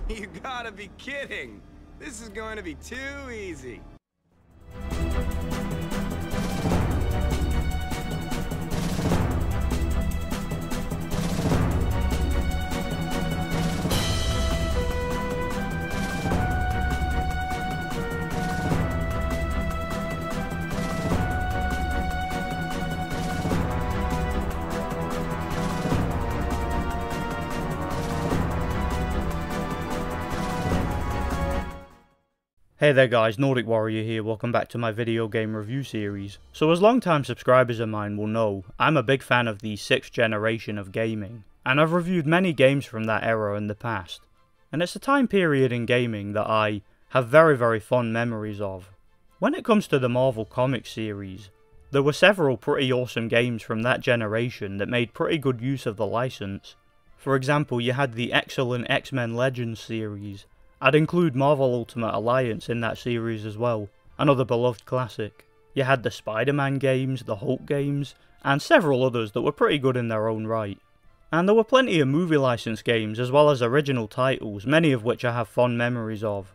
You gotta be kidding! This is going to be too easy. Hey there guys, Nordic Warrior here, welcome back to my video game review series. So as long-time subscribers of mine will know, I'm a big fan of the 6th generation of gaming, and I've reviewed many games from that era in the past. And it's a time period in gaming that I have very fond memories of. When it comes to the Marvel Comics series, there were several pretty awesome games from that generation that made pretty good use of the license. For example, you had the excellent X-Men Legends series. I'd include Marvel Ultimate Alliance in that series as well, another beloved classic. You had the Spider-Man games, the Hulk games, and several others that were pretty good in their own right. And there were plenty of movie license games as well as original titles, many of which I have fond memories of.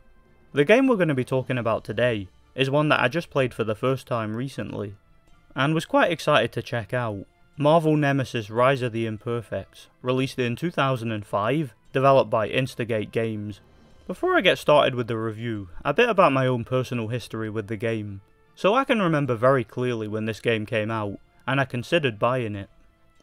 The game we're going to be talking about today is one that I just played for the first time recently, and was quite excited to check out. Marvel Nemesis Rise of the Imperfects, released in 2005, developed by Instigate Games. Before I get started with the review, a bit about my own personal history with the game. So I can remember very clearly when this game came out, and I considered buying it.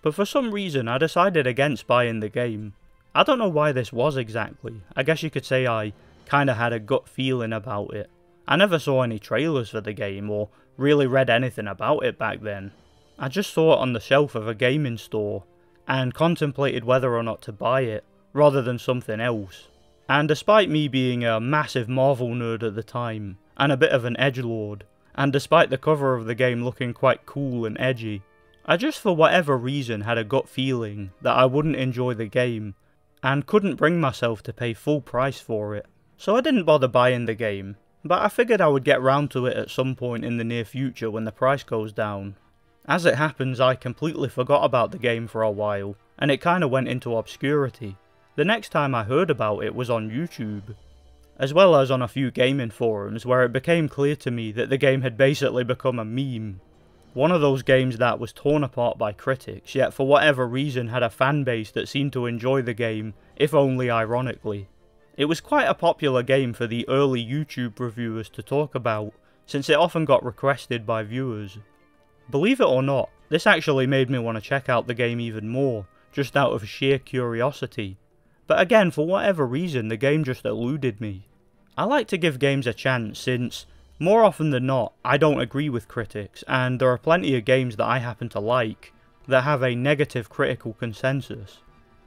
But for some reason I decided against buying the game. I don't know why this was exactly. I guess you could say I kinda had a gut feeling about it. I never saw any trailers for the game or really read anything about it back then. I just saw it on the shelf of a gaming store, and contemplated whether or not to buy it, rather than something else. And despite me being a massive Marvel nerd at the time, and a bit of an edgelord, and despite the cover of the game looking quite cool and edgy, I just for whatever reason had a gut feeling that I wouldn't enjoy the game, and couldn't bring myself to pay full price for it. So I didn't bother buying the game, but I figured I would get round to it at some point in the near future when the price goes down. As it happens, I completely forgot about the game for a while, and it kinda went into obscurity. The next time I heard about it was on YouTube, as well as on a few gaming forums where it became clear to me that the game had basically become a meme. One of those games that was torn apart by critics, yet for whatever reason had a fan base that seemed to enjoy the game, if only ironically. It was quite a popular game for the early YouTube reviewers to talk about, since it often got requested by viewers. Believe it or not, this actually made me want to check out the game even more, just out of sheer curiosity. But again, for whatever reason, the game just eluded me. I like to give games a chance since, more often than not, I don't agree with critics, and there are plenty of games that I happen to like that have a negative critical consensus.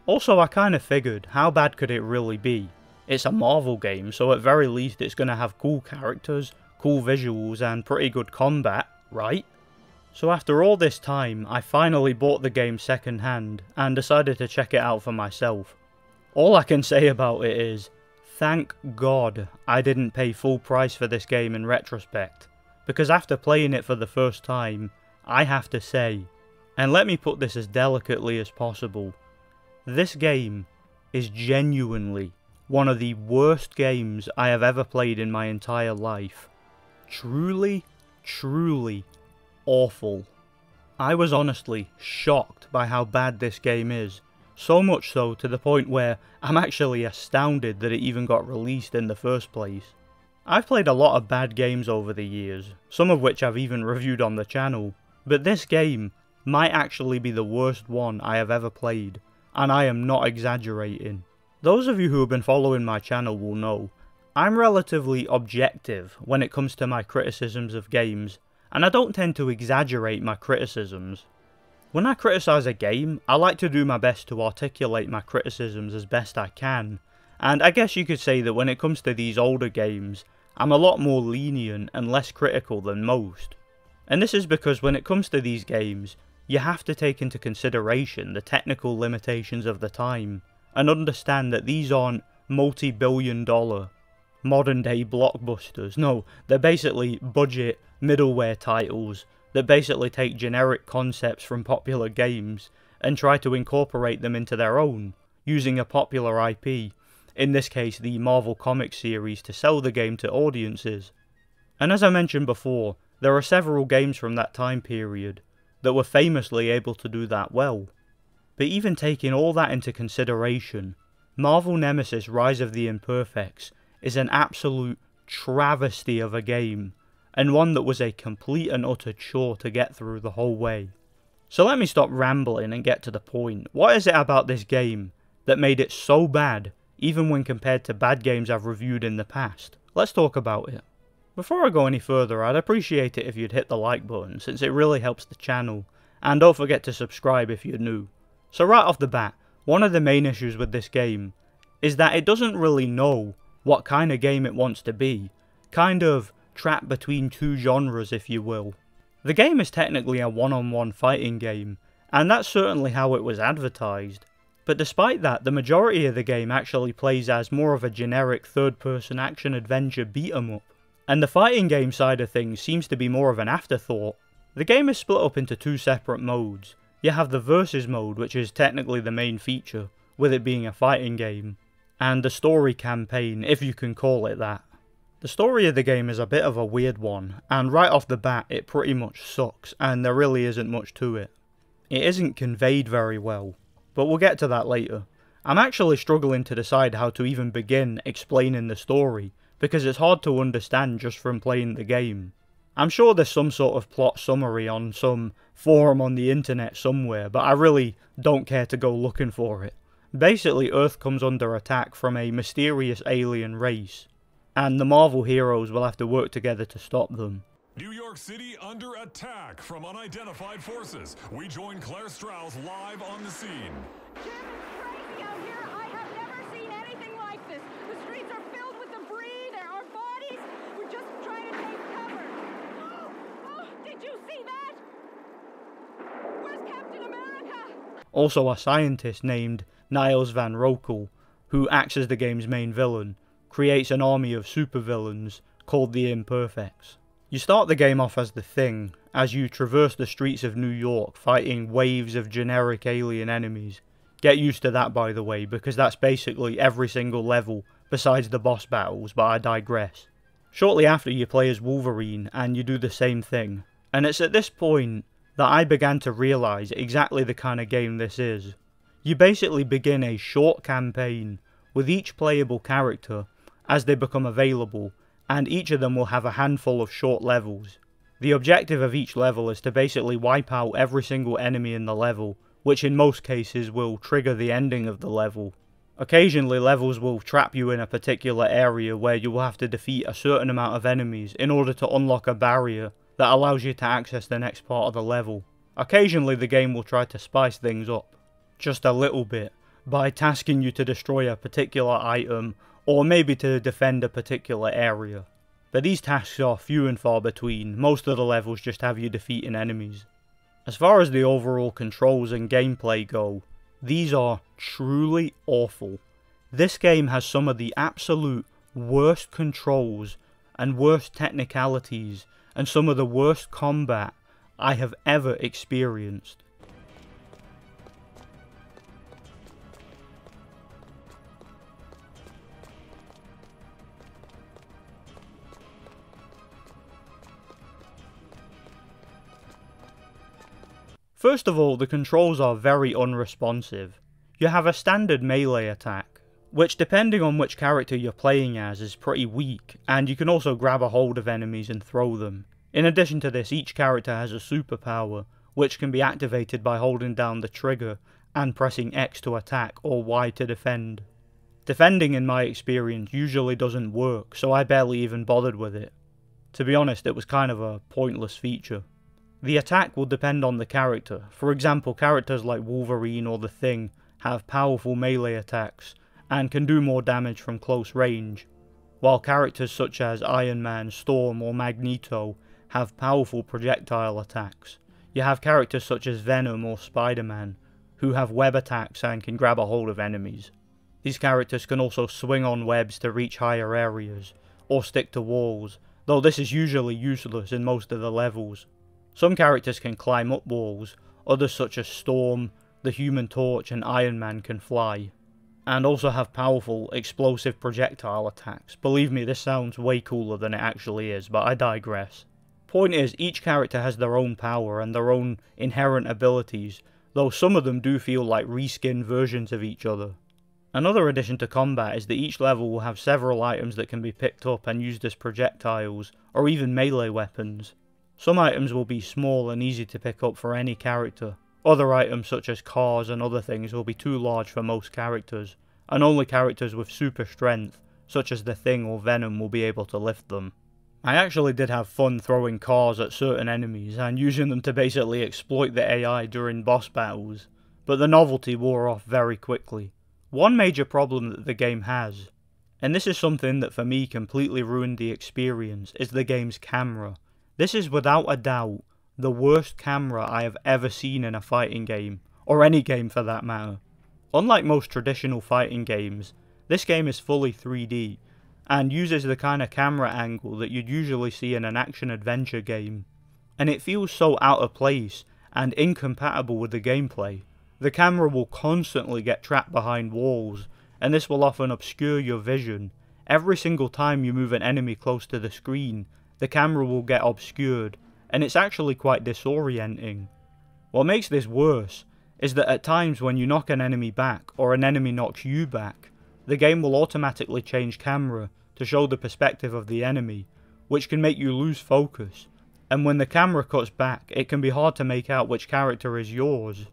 Also, I kinda figured, how bad could it really be? It's a Marvel game, so at very least it's gonna have cool characters, cool visuals, and pretty good combat, right? So after all this time, I finally bought the game second hand, and decided to check it out for myself. All I can say about it is, thank God I didn't pay full price for this game in retrospect, because after playing it for the first time, I have to say, and let me put this as delicately as possible, this game is genuinely one of the worst games I have ever played in my entire life. Truly awful. I was honestly shocked by how bad this game is. So much so to the point where I'm actually astounded that it even got released in the first place. I've played a lot of bad games over the years, some of which I've even reviewed on the channel, but this game might actually be the worst one I have ever played, and I am not exaggerating. Those of you who have been following my channel will know, I'm relatively objective when it comes to my criticisms of games, and I don't tend to exaggerate my criticisms. When I criticise a game, I like to do my best to articulate my criticisms as best I can, and I guess you could say that when it comes to these older games, I'm a lot more lenient and less critical than most. And this is because when it comes to these games, you have to take into consideration the technical limitations of the time, and understand that these aren't multi-billion-dollar, modern-day blockbusters. No, they're basically budget, middleware titles that basically take generic concepts from popular games and try to incorporate them into their own, using a popular IP, in this case the Marvel Comics series, to sell the game to audiences. And as I mentioned before, there are several games from that time period that were famously able to do that well. But even taking all that into consideration, Marvel Nemesis Rise of the Imperfects is an absolute travesty of a game, and one that was a complete and utter chore to get through the whole way. So let me stop rambling and get to the point. What is it about this game that made it so bad, even when compared to bad games I've reviewed in the past? Let's talk about it. Before I go any further, I'd appreciate it if you'd hit the like button, since it really helps the channel, and don't forget to subscribe if you're new. So right off the bat, one of the main issues with this game is that it doesn't really know what kind of game it wants to be, kind of trapped between two genres if you will. The game is technically a one-on-one fighting game, and that's certainly how it was advertised, but despite that, the majority of the game actually plays as more of a generic third-person action-adventure beat-em-up, and the fighting game side of things seems to be more of an afterthought. The game is split up into two separate modes. You have the Versus mode, which is technically the main feature, with it being a fighting game, and the story campaign, if you can call it that. The story of the game is a bit of a weird one, and right off the bat it pretty much sucks, and there really isn't much to it. It isn't conveyed very well, but we'll get to that later. I'm actually struggling to decide how to even begin explaining the story, because it's hard to understand just from playing the game. I'm sure there's some sort of plot summary on some forum on the internet somewhere, but I really don't care to go looking for it. Basically, Earth comes under attack from a mysterious alien race, and the Marvel heroes will have to work together to stop them. New York City under attack from unidentified forces. We join Claire Strauss live on the scene. Jim, it's crazy out here. I have never seen anything like this. The streets are filled with debris. There are bodies. We're just trying to take cover. Oh, did you see that? Where's Captain America? Also a scientist named Niles Van Rokel, who acts as the game's main villain, creates an army of supervillains called the Imperfects. You start the game off as the Thing, as you traverse the streets of New York fighting waves of generic alien enemies. Get used to that, by the way, because that's basically every single level besides the boss battles, but I digress. Shortly after, you play as Wolverine and you do the same thing, and it's at this point that I began to realise exactly the kind of game this is. You basically begin a short campaign with each playable character as they become available, and each of them will have a handful of short levels. The objective of each level is to basically wipe out every single enemy in the level, which in most cases will trigger the ending of the level. Occasionally levels will trap you in a particular area where you will have to defeat a certain amount of enemies in order to unlock a barrier that allows you to access the next part of the level. Occasionally the game will try to spice things up, just a little bit, by tasking you to destroy a particular item, or maybe to defend a particular area. But these tasks are few and far between. Most of the levels just have you defeating enemies. As far as the overall controls and gameplay go, these are truly awful. This game has some of the absolute worst controls and worst technicalities and some of the worst combat I have ever experienced. First of all, the controls are very unresponsive. You have a standard melee attack, which depending on which character you're playing as is pretty weak, and you can also grab a hold of enemies and throw them. In addition to this, each character has a superpower, which can be activated by holding down the trigger and pressing X to attack or Y to defend. Defending, in my experience, usually doesn't work, so I barely even bothered with it. To be honest, it was kind of a pointless feature. The attack will depend on the character. For example, characters like Wolverine or the Thing have powerful melee attacks and can do more damage from close range, while characters such as Iron Man, Storm or Magneto have powerful projectile attacks. You have characters such as Venom or Spider-Man who have web attacks and can grab a hold of enemies. These characters can also swing on webs to reach higher areas or stick to walls, though this is usually useless in most of the levels. Some characters can climb up walls, others such as Storm, the Human Torch and Iron Man can fly. and also have powerful explosive projectile attacks. Believe me, this sounds way cooler than it actually is, but I digress. Point is, each character has their own power and their own inherent abilities, though some of them do feel like reskinned versions of each other. Another addition to combat is that each level will have several items that can be picked up and used as projectiles, or even melee weapons. Some items will be small and easy to pick up for any character. Other items such as cars and other things will be too large for most characters, and only characters with super strength, such as the Thing or Venom, will be able to lift them. I actually did have fun throwing cars at certain enemies and using them to basically exploit the AI during boss battles, but the novelty wore off very quickly. One major problem that the game has, and this is something that for me completely ruined the experience, is the game's camera. This is without a doubt the worst camera I have ever seen in a fighting game, or any game for that matter. Unlike most traditional fighting games, this game is fully 3D, and uses the kind of camera angle that you'd usually see in an action-adventure game. And it feels so out of place and incompatible with the gameplay. The camera will constantly get trapped behind walls, and this will often obscure your vision. Every single time you move an enemy close to the screen, the camera will get obscured, and it's actually quite disorienting. What makes this worse is that at times when you knock an enemy back, or an enemy knocks you back, the game will automatically change camera to show the perspective of the enemy, which can make you lose focus, and when the camera cuts back, it can be hard to make out which character is yours,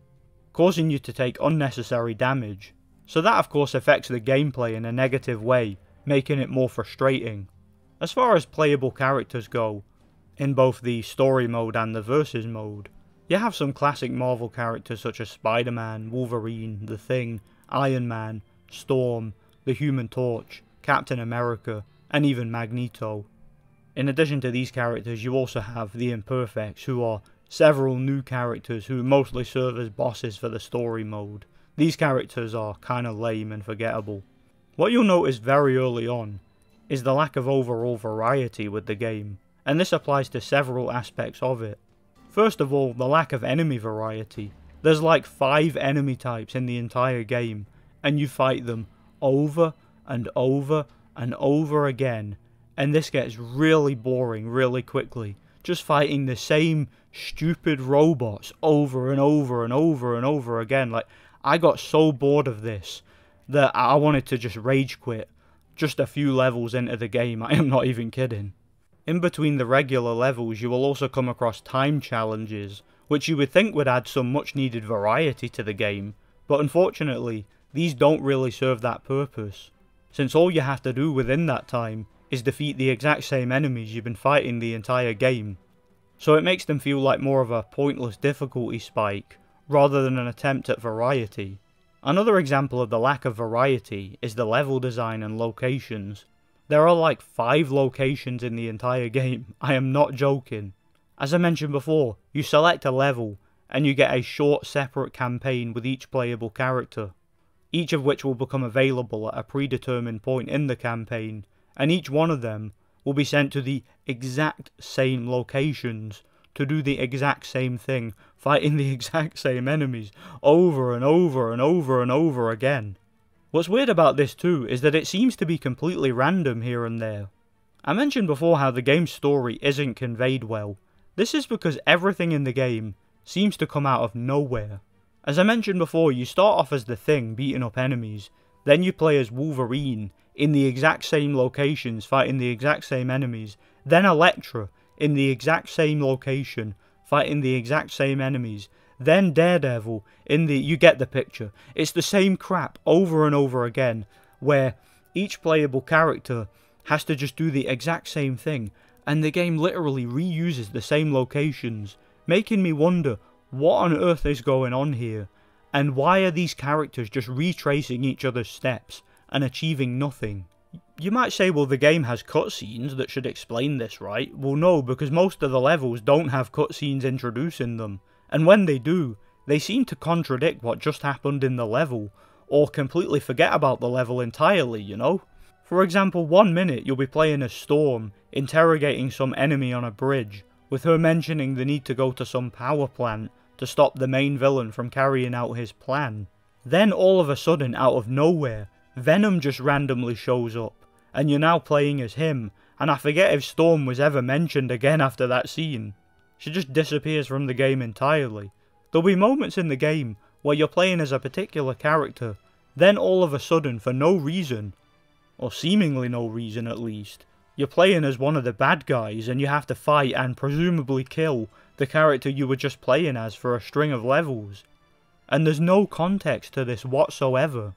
causing you to take unnecessary damage. So that of course affects the gameplay in a negative way, making it more frustrating. As far as playable characters go, in both the story mode and the versus mode, you have some classic Marvel characters such as Spider-Man, Wolverine, The Thing, Iron Man, Storm, the Human Torch, Captain America, and even Magneto. In addition to these characters, you also have the Imperfects, who are several new characters who mostly serve as bosses for the story mode. These characters are kinda lame and forgettable. What you'll notice very early on is the lack of overall variety with the game, and this applies to several aspects of it. First of all, the lack of enemy variety. There's like 5 enemy types in the entire game, and you fight them over and over and over again, and this gets really boring really quickly. Just fighting the same stupid robots over and over and over and over again. Like, I got so bored of this that I wanted to just rage quit just a few levels into the game. I am not even kidding. In between the regular levels, you will also come across time challenges, which you would think would add some much needed variety to the game, but unfortunately, these don't really serve that purpose, since all you have to do within that time is defeat the exact same enemies you've been fighting the entire game. So it makes them feel like more of a pointless difficulty spike, rather than an attempt at variety. Another example of the lack of variety is the level design and locations. There are like 5 locations in the entire game, I am not joking. As I mentioned before, you select a level, and you get a short separate campaign with each playable character, each of which will become available at a predetermined point in the campaign, and each one of them will be sent to the exact same locations to do the exact same thing, fighting the exact same enemies over and over and over and over again. What's weird about this too is that it seems to be completely random here and there. I mentioned before how the game's story isn't conveyed well. This is because everything in the game seems to come out of nowhere. As I mentioned before, you start off as the Thing beating up enemies, then you play as Wolverine in the exact same locations fighting the exact same enemies, then Elektra in the exact same location fighting the exact same enemies, then Daredevil in the... you get the picture. It's the same crap over and over again, where each playable character has to just do the exact same thing, and the game literally reuses the same locations, making me wonder what on earth is going on here, and why are these characters just retracing each other's steps and achieving nothing? You might say, well, the game has cutscenes that should explain this, right? Well, no, because most of the levels don't have cutscenes introducing them, and when they do, they seem to contradict what just happened in the level, or completely forget about the level entirely, you know? For example, 1 minute you'll be playing as Storm, interrogating some enemy on a bridge, with her mentioning the need to go to some power plant to stop the main villain from carrying out his plan. Then all of a sudden, out of nowhere, Venom just randomly shows up, and you're now playing as him, and I forget if Storm was ever mentioned again after that scene. She just disappears from the game entirely. There'll be moments in the game where you're playing as a particular character, then all of a sudden, for no reason, or seemingly no reason at least, you're playing as one of the bad guys and you have to fight and presumably kill the character you were just playing as for a string of levels. And there's no context to this whatsoever.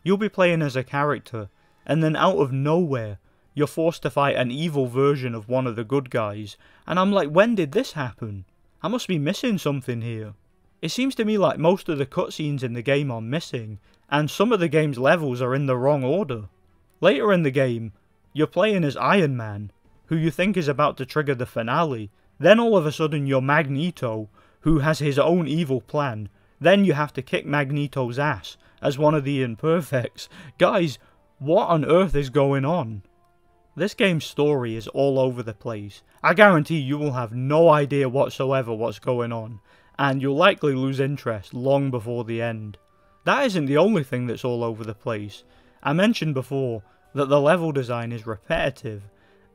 You'll be playing as a character, and then out of nowhere, you're forced to fight an evil version of one of the good guys, and I'm like, when did this happen? I must be missing something here. It seems to me like most of the cutscenes in the game are missing, and some of the game's levels are in the wrong order. Later in the game, you're playing as Iron Man, who you think is about to trigger the finale, then all of a sudden you're Magneto, who has his own evil plan, then you have to kick Magneto's ass as one of the Imperfects. Guys, what on earth is going on? This game's story is all over the place. I guarantee you will have no idea whatsoever what's going on, and you'll likely lose interest long before the end. That isn't the only thing that's all over the place. I mentioned before that the level design is repetitive,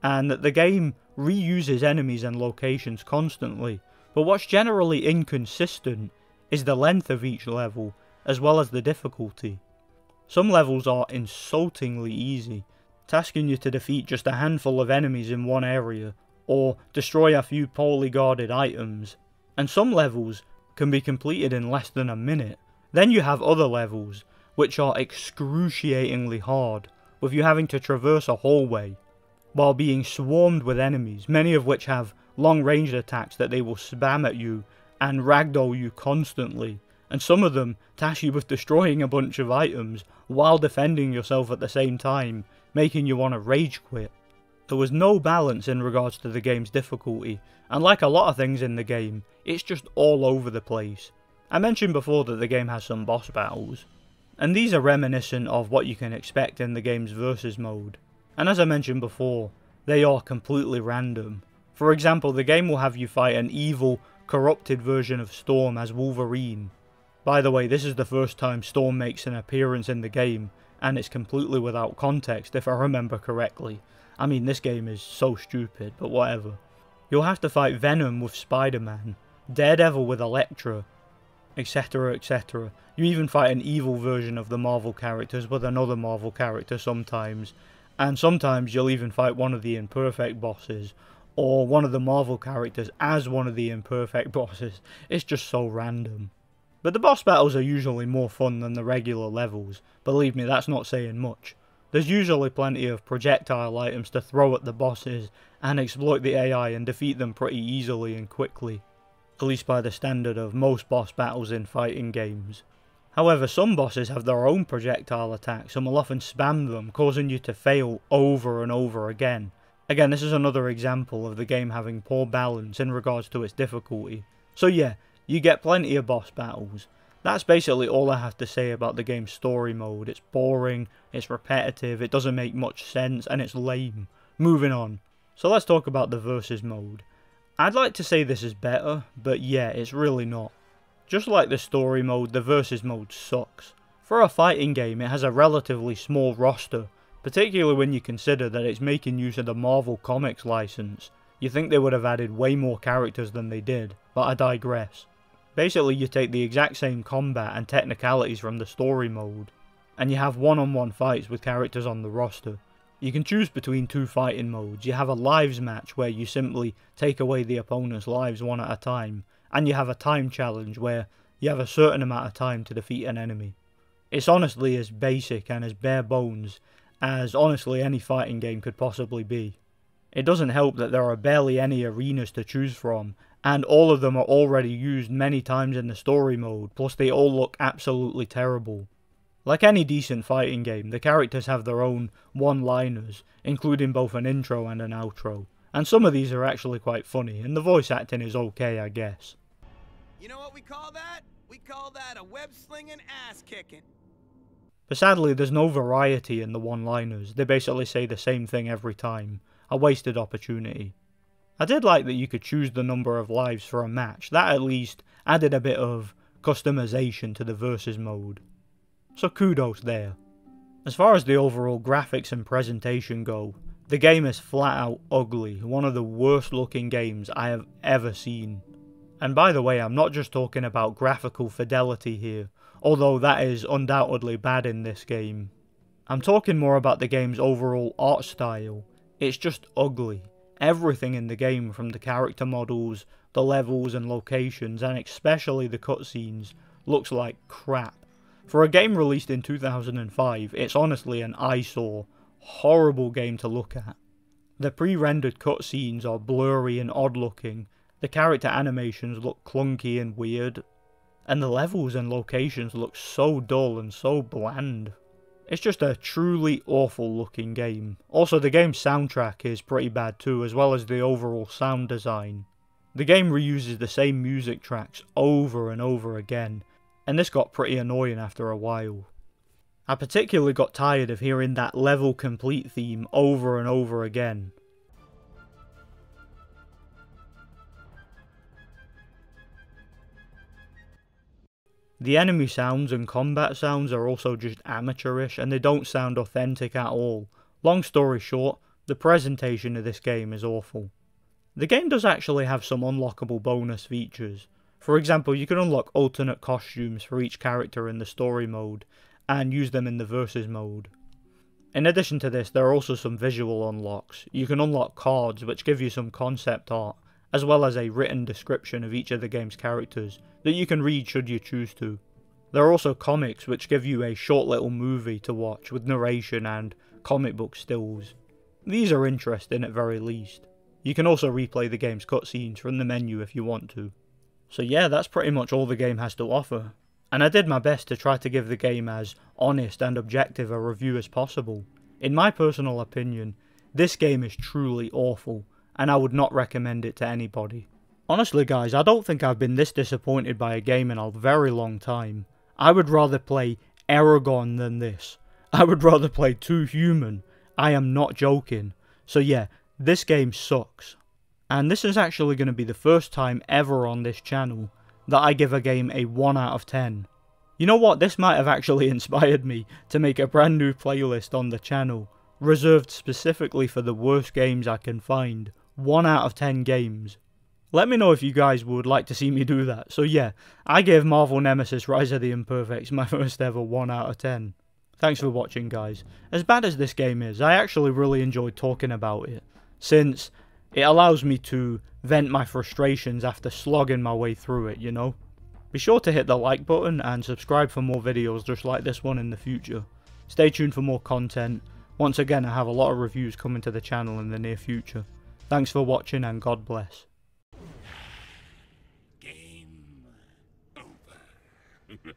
and that the game reuses enemies and locations constantly, but what's generally inconsistent is the length of each level, as well as the difficulty. Some levels are insultingly easy, tasking you to defeat just a handful of enemies in one area, or destroy a few poorly guarded items, and some levels can be completed in less than a minute. Then you have other levels, which are excruciatingly hard, with you having to traverse a hallway, while being swarmed with enemies, many of which have long-range attacks that they will spam at you and ragdoll you constantly, and some of them task you with destroying a bunch of items while defending yourself at the same time, making you want to rage quit. There was no balance in regards to the game's difficulty, and like a lot of things in the game, it's just all over the place. I mentioned before that the game has some boss battles, and these are reminiscent of what you can expect in the game's versus mode. And as I mentioned before, they are completely random. For example, the game will have you fight an evil, corrupted version of Storm as Wolverine. By the way, this is the first time Storm makes an appearance in the game, and it's completely without context if I remember correctly. I mean, this game is so stupid, but whatever. You'll have to fight Venom with Spider-Man, Daredevil with Elektra, etc, etc. You even fight an evil version of the Marvel characters with another Marvel character sometimes, and sometimes you'll even fight one of the Imperfect bosses, or one of the Marvel characters as one of the Imperfect bosses. It's just so random. But the boss battles are usually more fun than the regular levels. Believe me, that's not saying much. There's usually plenty of projectile items to throw at the bosses and exploit the AI and defeat them pretty easily and quickly, at least by the standard of most boss battles in fighting games. However, some bosses have their own projectile attacks and will often spam them, causing you to fail over and over again. Again, this is another example of the game having poor balance in regards to its difficulty. So yeah, you get plenty of boss battles. That's basically all I have to say about the game's story mode. It's boring, it's repetitive, it doesn't make much sense, and it's lame. Moving on. So let's talk about the versus mode. I'd like to say this is better, but yeah, it's really not. Just like the story mode, the versus mode sucks. For a fighting game, it has a relatively small roster, particularly when you consider that it's making use of the Marvel Comics license. You think they would have added way more characters than they did, but I digress. Basically, you take the exact same combat and technicalities from the story mode, and you have one-on-one fights with characters on the roster. You can choose between two fighting modes. You have a lives match where you simply take away the opponent's lives one at a time, and you have a time challenge where you have a certain amount of time to defeat an enemy. It's honestly as basic and as bare bones as honestly any fighting game could possibly be. It doesn't help that there are barely any arenas to choose from, and all of them are already used many times in the story mode, plus they all look absolutely terrible. Like any decent fighting game, the characters have their own one-liners, including both an intro and an outro, and some of these are actually quite funny, and the voice acting is okay, I guess. You know what we call that? We call that a web-slinging ass-kicking. But sadly, there's no variety in the one-liners. They basically say the same thing every time. A wasted opportunity. I did like that you could choose the number of lives for a match. That at least added a bit of customization to the versus mode. so kudos there. As far as the overall graphics and presentation go, the game is flat out ugly, one of the worst looking games I have ever seen. And by the way, I'm not just talking about graphical fidelity here, although that is undoubtedly bad in this game. I'm talking more about the game's overall art style. It's just ugly. Everything in the game, from the character models, the levels and locations, and especially the cutscenes, looks like crap. For a game released in 2005, it's honestly an eyesore, horrible game to look at. The pre-rendered cutscenes are blurry and odd looking, the character animations look clunky and weird, and the levels and locations look so dull and so bland. It's just a truly awful looking game. Also, the game's soundtrack is pretty bad too, as well as the overall sound design. The game reuses the same music tracks over and over again, and this got pretty annoying after a while. I particularly got tired of hearing that level complete theme over and over again. The enemy sounds and combat sounds are also just amateurish, and they don't sound authentic at all. Long story short, the presentation of this game is awful. The game does actually have some unlockable bonus features. For example, you can unlock alternate costumes for each character in the story mode, and use them in the versus mode. In addition to this, there are also some visual unlocks. You can unlock cards which give you some concept art, as well as a written description of each of the game's characters that you can read should you choose to. There are also comics which give you a short little movie to watch with narration and comic book stills. These are interesting at very least. You can also replay the game's cutscenes from the menu if you want to. So yeah, that's pretty much all the game has to offer. And I did my best to try to give the game as honest and objective a review as possible. In my personal opinion, this game is truly awful, and I would not recommend it to anybody. Honestly guys, I don't think I've been this disappointed by a game in a very long time. I would rather play Eragon than this. I would rather play Too Human. I am not joking. So yeah, this game sucks. And this is actually going to be the first time ever on this channel that I give a game a 1 out of 10. You know what, this might have actually inspired me to make a brand new playlist on the channel, reserved specifically for the worst games I can find. 1 out of 10 games. Let me know if you guys would like to see me do that. So yeah, I gave Marvel Nemesis Rise of the Imperfects my first ever 1 out of 10. Thanks for watching guys. As bad as this game is, I actually really enjoyed talking about it, since it allows me to vent my frustrations after slogging my way through it, you know? Be sure to hit the like button and subscribe for more videos just like this one in the future. Stay tuned for more content. Once again, I have a lot of reviews coming to the channel in the near future. Thanks for watching and God bless. Game over.